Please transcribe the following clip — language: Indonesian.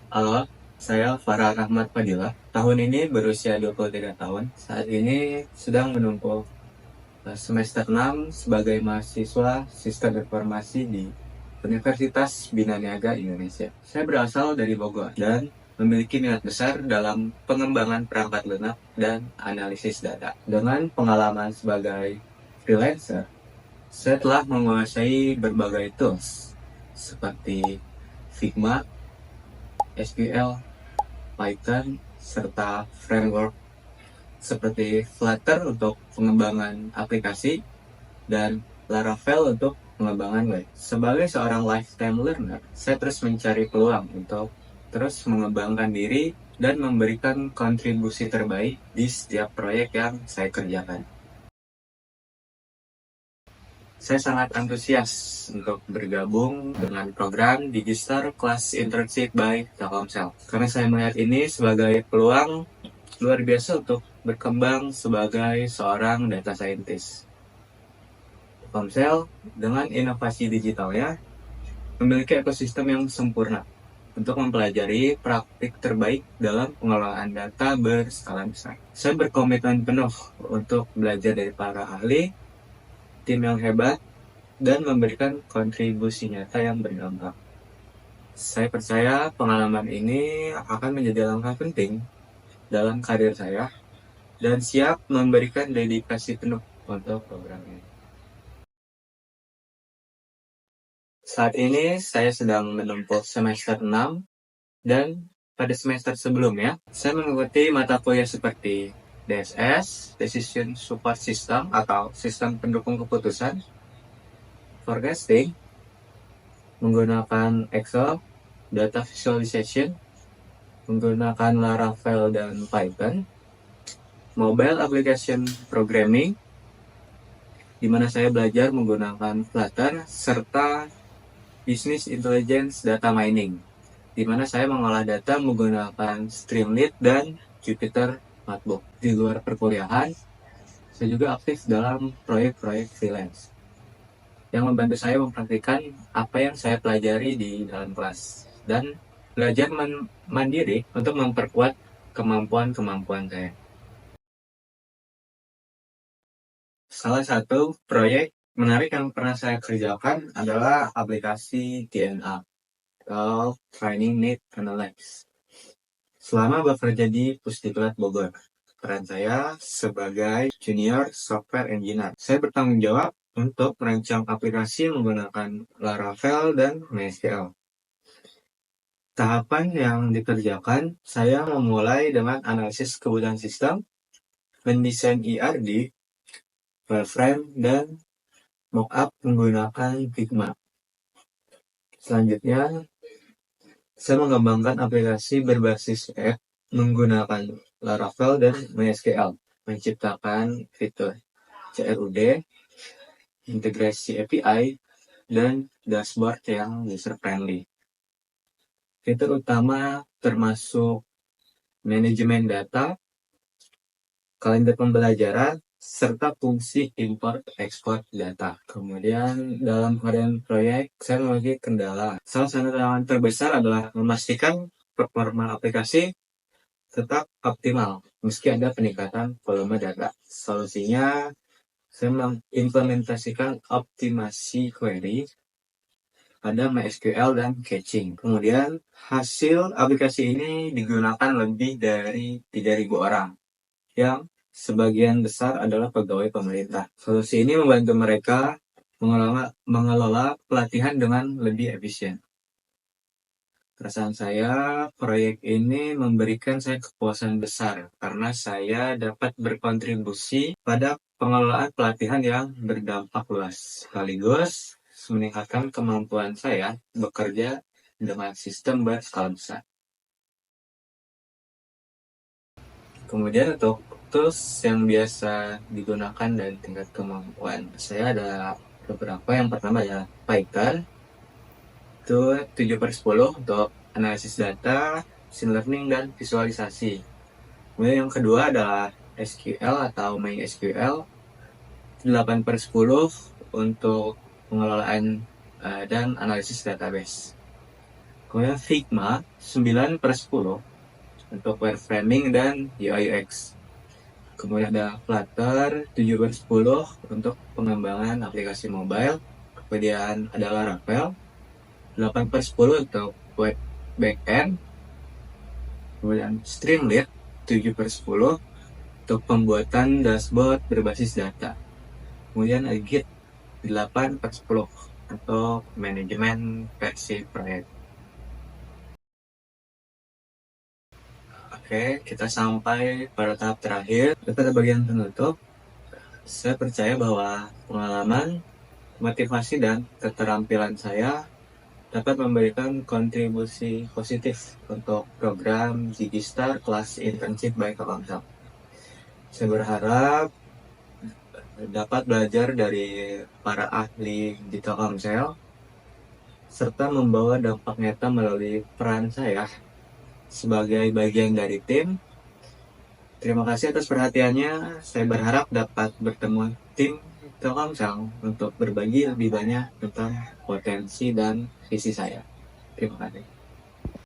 Halo, saya Farah Rahmat Fadila. Tahun ini berusia 23 tahun. Saat ini sedang menempuh semester 6 sebagai mahasiswa Sistem Informasi di Universitas Bina Niaga Indonesia. Saya berasal dari Bogor dan memiliki minat besar dalam pengembangan perangkat lunak dan analisis data. Dengan pengalaman sebagai freelancer, saya telah menguasai berbagai tools seperti Figma, SQL, Python, serta framework seperti Flutter untuk pengembangan aplikasi dan Laravel untuk pengembangan web. Sebagai seorang lifetime learner, saya terus mencari peluang untuk terus mengembangkan diri dan memberikan kontribusi terbaik di setiap proyek yang saya kerjakan. Saya sangat antusias untuk bergabung dengan program Digistar Class Internship by Telkomsel, karena saya melihat ini sebagai peluang luar biasa untuk berkembang sebagai seorang data scientist. Telkomsel dengan inovasi digitalnya memiliki ekosistem yang sempurna untuk mempelajari praktik terbaik dalam pengelolaan data berskala besar. Saya berkomitmen penuh untuk belajar dari para ahli, tim yang hebat, dan memberikan kontribusi nyata yang berdampak. Saya percaya pengalaman ini akan menjadi langkah penting dalam karir saya dan siap memberikan dedikasi penuh untuk program ini. Saat ini saya sedang menempuh semester 6 dan pada semester sebelumnya saya mengikuti mata kuliah seperti DSS, Decision Support System atau Sistem Pendukung Keputusan, Forecasting, menggunakan Excel, Data Visualization, menggunakan Laravel dan Python, Mobile Application Programming, di mana saya belajar menggunakan Flutter, serta Business Intelligence Data Mining, di mana saya mengolah data menggunakan Streamlit dan Jupyter Notebook. Di luar perkuliahan, saya juga aktif dalam proyek-proyek freelance yang membantu saya mempraktikkan apa yang saya pelajari di dalam kelas dan belajar mandiri untuk memperkuat kemampuan-kemampuan saya. Salah satu proyek menarik yang pernah saya kerjakan adalah aplikasi TNA atau Training Need Analysis. Selama bekerja di Pusdiklat Bogor, peran saya sebagai Junior Software Engineer. Saya bertanggung jawab untuk merancang aplikasi menggunakan Laravel dan MySQL. Tahapan yang dikerjakan, saya memulai dengan analisis kebutuhan sistem, mendesain ERD, wireframe, dan mockup menggunakan Figma. Selanjutnya, saya mengembangkan aplikasi berbasis app menggunakan Laravel dan MySQL, menciptakan fitur CRUD, integrasi API, dan dashboard yang user-friendly. Fitur utama termasuk manajemen data, kalender pembelajaran, serta fungsi import-export data. Kemudian dalam harian proyek, saya memiliki kendala. Salah satu tantangan terbesar adalah memastikan performa aplikasi tetap optimal, meski ada peningkatan volume data. Solusinya, saya mengimplementasikan optimasi query pada MySQL dan caching. Kemudian, hasil aplikasi ini digunakan lebih dari 3.000 orang, yang sebagian besar adalah pegawai pemerintah. Solusi ini membantu mereka mengelola pelatihan dengan lebih efisien. Perasaan saya, proyek ini memberikan saya kepuasan besar karena saya dapat berkontribusi pada pengelolaan pelatihan yang berdampak luas, sekaligus meningkatkan kemampuan saya bekerja dengan sistem berskala besar. Kemudian untuk tools yang biasa digunakan dan tingkat kemampuan saya ada beberapa. Yang pertama adalah Python, itu 7/10 untuk analisis data, machine learning, dan visualisasi. Kemudian yang kedua adalah SQL atau MySQL, 8/10 untuk pengelolaan dan analisis database. Kemudian Figma 9/10 untuk wireframing dan UI UX. Kemudian ada Flutter 7/10 untuk pengembangan aplikasi mobile. Kemudian ada Laravel 8/10 untuk web backend. Kemudian Streamlit 7/10 untuk pembuatan dashboard berbasis data. Kemudian ada Git 8/10 untuk manajemen versi proyek. Oke, kita sampai pada tahap terakhir. Pada bagian penutup, saya percaya bahwa pengalaman, motivasi, dan keterampilan saya dapat memberikan kontribusi positif untuk program Digistar kelas internship by Telkomsel. Saya berharap dapat belajar dari para ahli di Telkomsel serta membawa dampak nyata melalui peran saya sebagai bagian dari tim. Terima kasih atas perhatiannya. Saya berharap dapat bertemu tim Telkomsel untuk berbagi lebih banyak tentang potensi dan visi saya. Terima kasih.